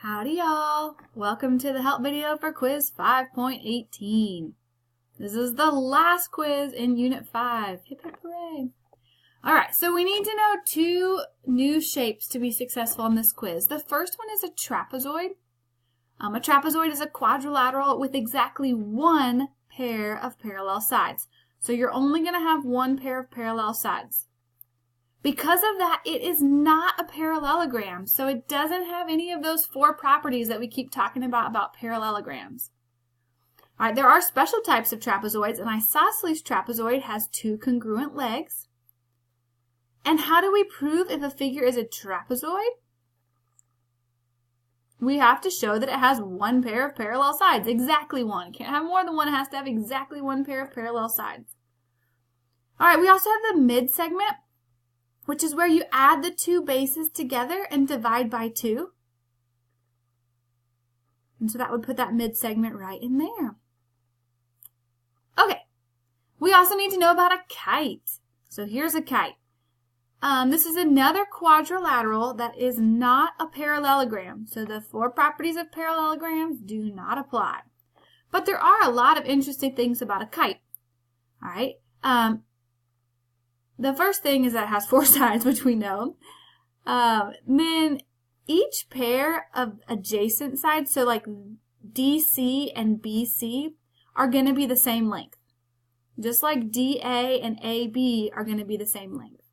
Howdy y'all! Welcome to the help video for quiz 5.18. This is the last quiz in Unit 5. Hip hip hooray! Alright, so we need to know two new shapes to be successful in this quiz. The first one is a trapezoid. A trapezoid is a quadrilateral with exactly one pair of parallel sides. So you're only going to have one pair of parallel sides. Because of that, it is not a parallelogram, so it doesn't have any of those four properties that we keep talking about parallelograms. All right, there are special types of trapezoids. An isosceles trapezoid has two congruent legs. And how do we prove if a figure is a trapezoid? We have to show that it has one pair of parallel sides, exactly one. It can't have more than one, it has to have exactly one pair of parallel sides. All right, we also have the mid-segment, which is where you add the two bases together and divide by 2. And so that would put that mid-segment right in there. Okay, we also need to know about a kite. So here's a kite. This is another quadrilateral that is not a parallelogram. So the four properties of parallelograms do not apply. But there are a lot of interesting things about a kite. All right. The first thing is that it has four sides, which we know. Then each pair of adjacent sides, so like DC and BC, are going to be the same length. Just like DA and AB are going to be the same length.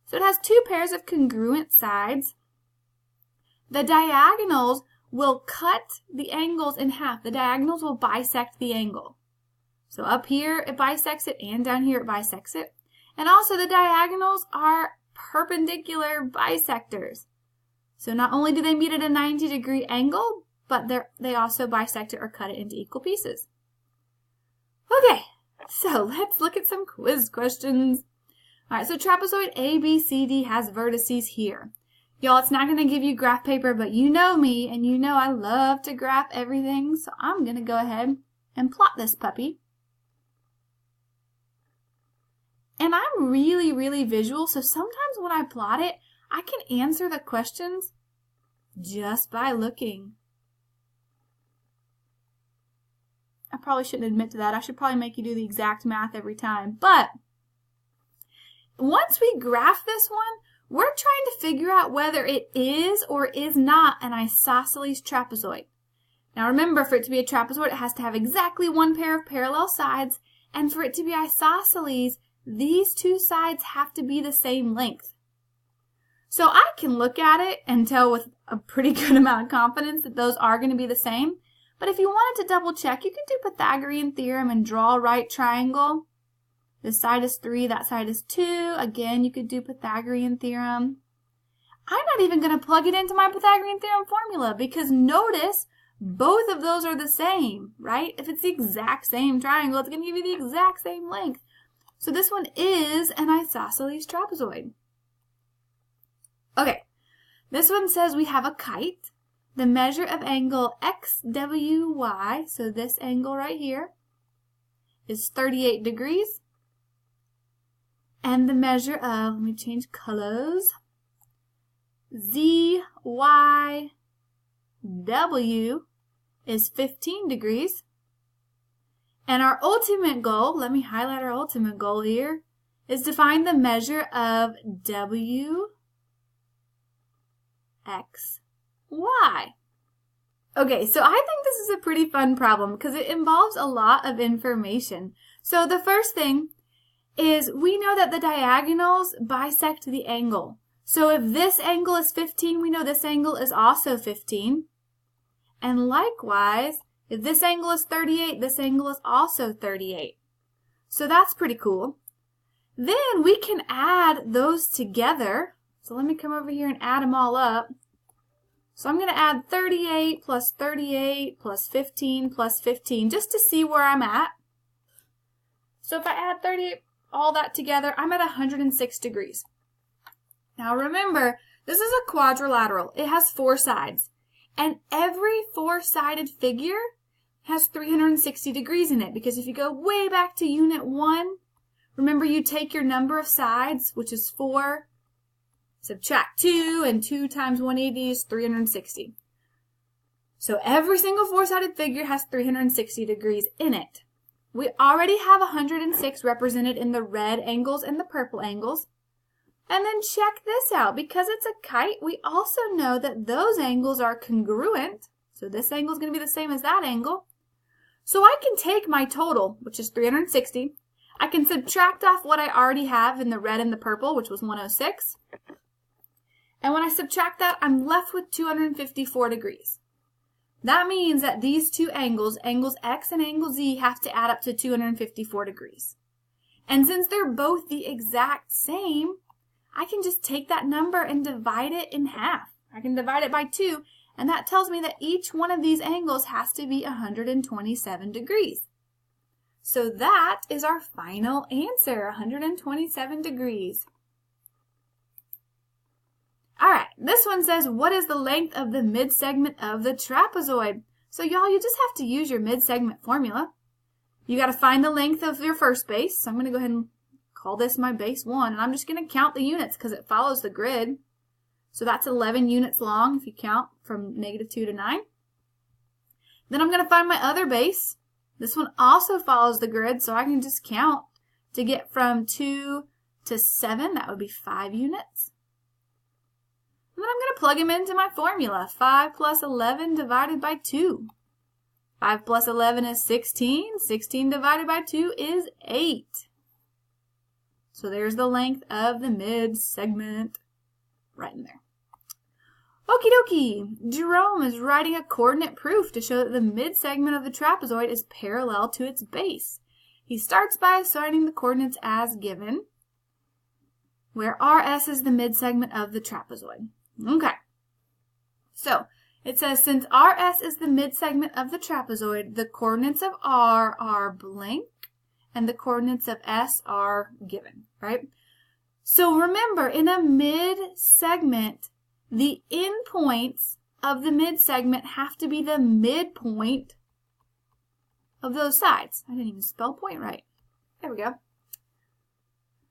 So it has two pairs of congruent sides. The diagonals will cut the angles in half. The diagonals will bisect the angle. So up here it bisects it, and down here it bisects it. And also the diagonals are perpendicular bisectors. So not only do they meet at a 90-degree angle, but they also bisect it or cut it into equal pieces. Okay, so let's look at some quiz questions. All right, so trapezoid ABCD has vertices here. Y'all, it's not going to give you graph paper, but you know me, and you know I love to graph everything, so I'm going to go ahead and plot this puppy. And I'm really, really visual, so sometimes when I plot it, I can answer the questions just by looking. I probably shouldn't admit to that. I should probably make you do the exact math every time. But once we graph this one, we're trying to figure out whether it is or is not an isosceles trapezoid. Now remember, for it to be a trapezoid, it has to have exactly one pair of parallel sides, and for it to be isosceles, these two sides have to be the same length. So I can look at it and tell with a pretty good amount of confidence that those are going to be the same. But if you wanted to double check, you can do Pythagorean theorem and draw a right triangle. This side is 3, that side is 2. Again, you could do Pythagorean theorem. I'm not even going to plug it into my Pythagorean theorem formula because notice both of those are the same, right? If it's the exact same triangle, it's going to give you the exact same length. So this one is an isosceles trapezoid. Okay, this one says we have a kite. The measure of angle XWY, so this angle right here, is 38 degrees. And the measure of, let me change colors, ZYW is 15 degrees. And our ultimate goal, let me highlight our ultimate goal here, is to find the measure of WXY. Okay, so I think this is a pretty fun problem because it involves a lot of information. So the first thing is we know that the diagonals bisect the angle. So if this angle is 15, we know this angle is also 15. And likewise, if this angle is 38, this angle is also 38. So that's pretty cool. Then we can add those together. So let me come over here and add them all up. So I'm going to add 38 plus 38 plus 15 plus 15 just to see where I'm at. So if I add 38, all that together, I'm at 106 degrees. Now remember, this is a quadrilateral. It has four sides. And every four-sided figure has 360 degrees in it. Because if you go way back to Unit 1, remember you take your number of sides, which is 4, subtract 2, and 2 times 180 is 360. So every single four-sided figure has 360 degrees in it. We already have 106 represented in the red angles and the purple angles. And then check this out. Because it's a kite, we also know that those angles are congruent. So this angle is going to be the same as that angle. So I can take my total, which is 360. I can subtract off what I already have in the red and the purple, which was 106. And when I subtract that, I'm left with 254 degrees. That means that these two angles, angles X and angle Z, have to add up to 254 degrees. And since they're both the exact same, I can just take that number and divide it in half. I can divide it by 2, and that tells me that each one of these angles has to be 127 degrees. So that is our final answer, 127 degrees. All right, this one says, what is the length of the mid-segment of the trapezoid? So y'all, you just have to use your mid-segment formula. You got to find the length of your first base. So I'm going to go ahead and call this my base 1, and I'm just going to count the units because it follows the grid. So that's 11 units long if you count from -2 to 9. Then I'm going to find my other base. This one also follows the grid, so I can just count to get from 2 to 7. That would be 5 units. And then I'm going to plug them into my formula. 5 plus 11 divided by 2. 5 plus 11 is 16. 16 divided by 2 is 8. So there's the length of the mid-segment right in there. Okie dokie. Jerome is writing a coordinate proof to show that the mid-segment of the trapezoid is parallel to its base. He starts by assigning the coordinates as given, where RS is the mid-segment of the trapezoid. Okay. So it says, since RS is the mid-segment of the trapezoid, the coordinates of R are blank and the coordinates of S are given, right? So remember, in a mid-segment, the endpoints of the mid-segment have to be the midpoint of those sides. I didn't even spell point right. There we go.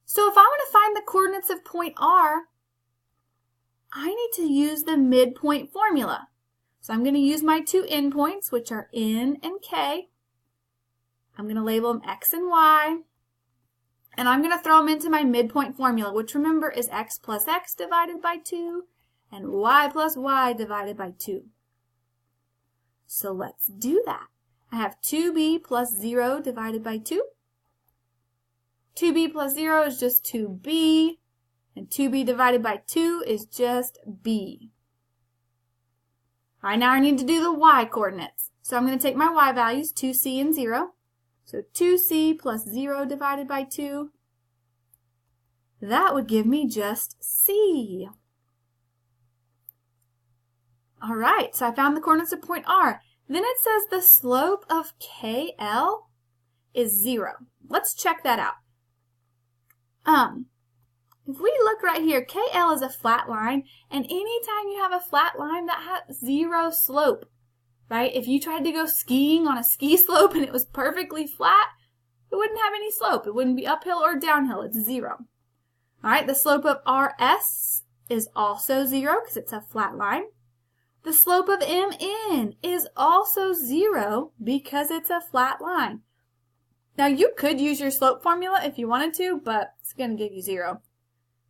So if I want to find the coordinates of point R, I need to use the midpoint formula. So I'm going to use my two endpoints, which are N and K. I'm going to label them X and Y. And I'm going to throw them into my midpoint formula, which remember is X plus X divided by 2 and Y plus Y divided by 2. So let's do that. I have 2b plus 0 divided by 2. 2b plus 0 is just 2b. And 2b divided by 2 is just b. All right, now I need to do the y coordinates. So I'm going to take my y values, 2c and 0. So 2c plus 0 divided by 2. That would give me just c. All right, so I found the coordinates of point R. Then it says the slope of KL is 0. Let's check that out. If we look right here, KL is a flat line, and anytime you have a flat line, that has 0 slope, right? If you tried to go skiing on a ski slope and it was perfectly flat, it wouldn't have any slope. It wouldn't be uphill or downhill. It's 0. All right, the slope of RS is also 0 because it's a flat line. The slope of MN is also 0 because it's a flat line. Now, you could use your slope formula if you wanted to, but it's going to give you 0.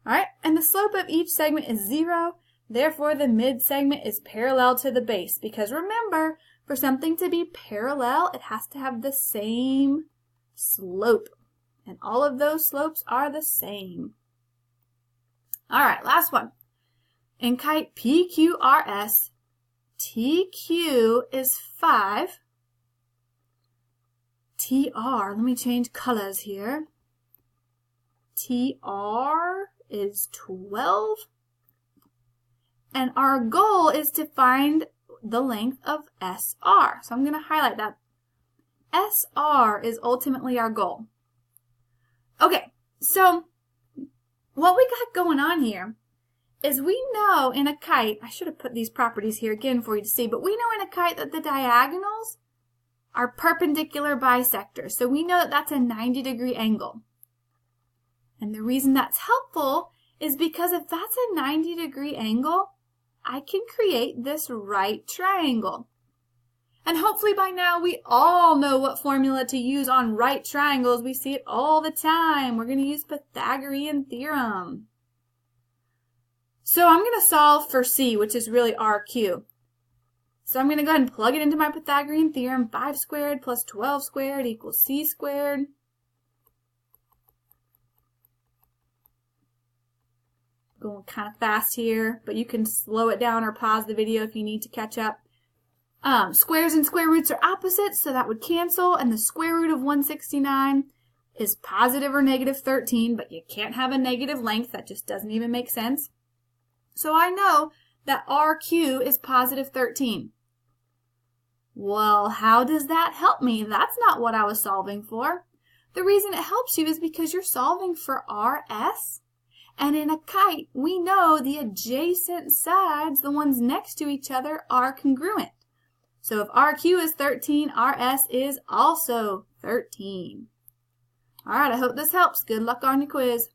All right, and the slope of each segment is 0. Therefore, the mid-segment is parallel to the base because remember, for something to be parallel, it has to have the same slope. And all of those slopes are the same. All right, last one. In kite PQRS, TQ is 5. TR, let me change colors here. TR is 12. And our goal is to find the length of SR. So I'm going to highlight that. SR is ultimately our goal. Okay, so what we got going on here is we know in a kite, I should have put these properties here again for you to see, but we know in a kite that the diagonals are perpendicular bisectors. So we know that that's a 90-degree angle. And the reason that's helpful is because if that's a 90-degree angle, I can create this right triangle. And hopefully by now we all know what formula to use on right triangles. We see it all the time. We're going to use Pythagorean theorem. So I'm going to solve for C, which is really RQ. So I'm going to go ahead and plug it into my Pythagorean theorem. 5 squared plus 12 squared equals C squared. Going kind of fast here, but you can slow it down or pause the video if you need to catch up. Squares and square roots are opposites, so that would cancel, and the square root of 169 is positive or negative 13, but you can't have a negative length. That just doesn't even make sense. So I know that RQ is positive 13. Well, how does that help me? That's not what I was solving for. The reason it helps you is because you're solving for RS. And in a kite, we know the adjacent sides, the ones next to each other, are congruent. So if RQ is 13, RS is also 13. All right, I hope this helps. Good luck on your quiz.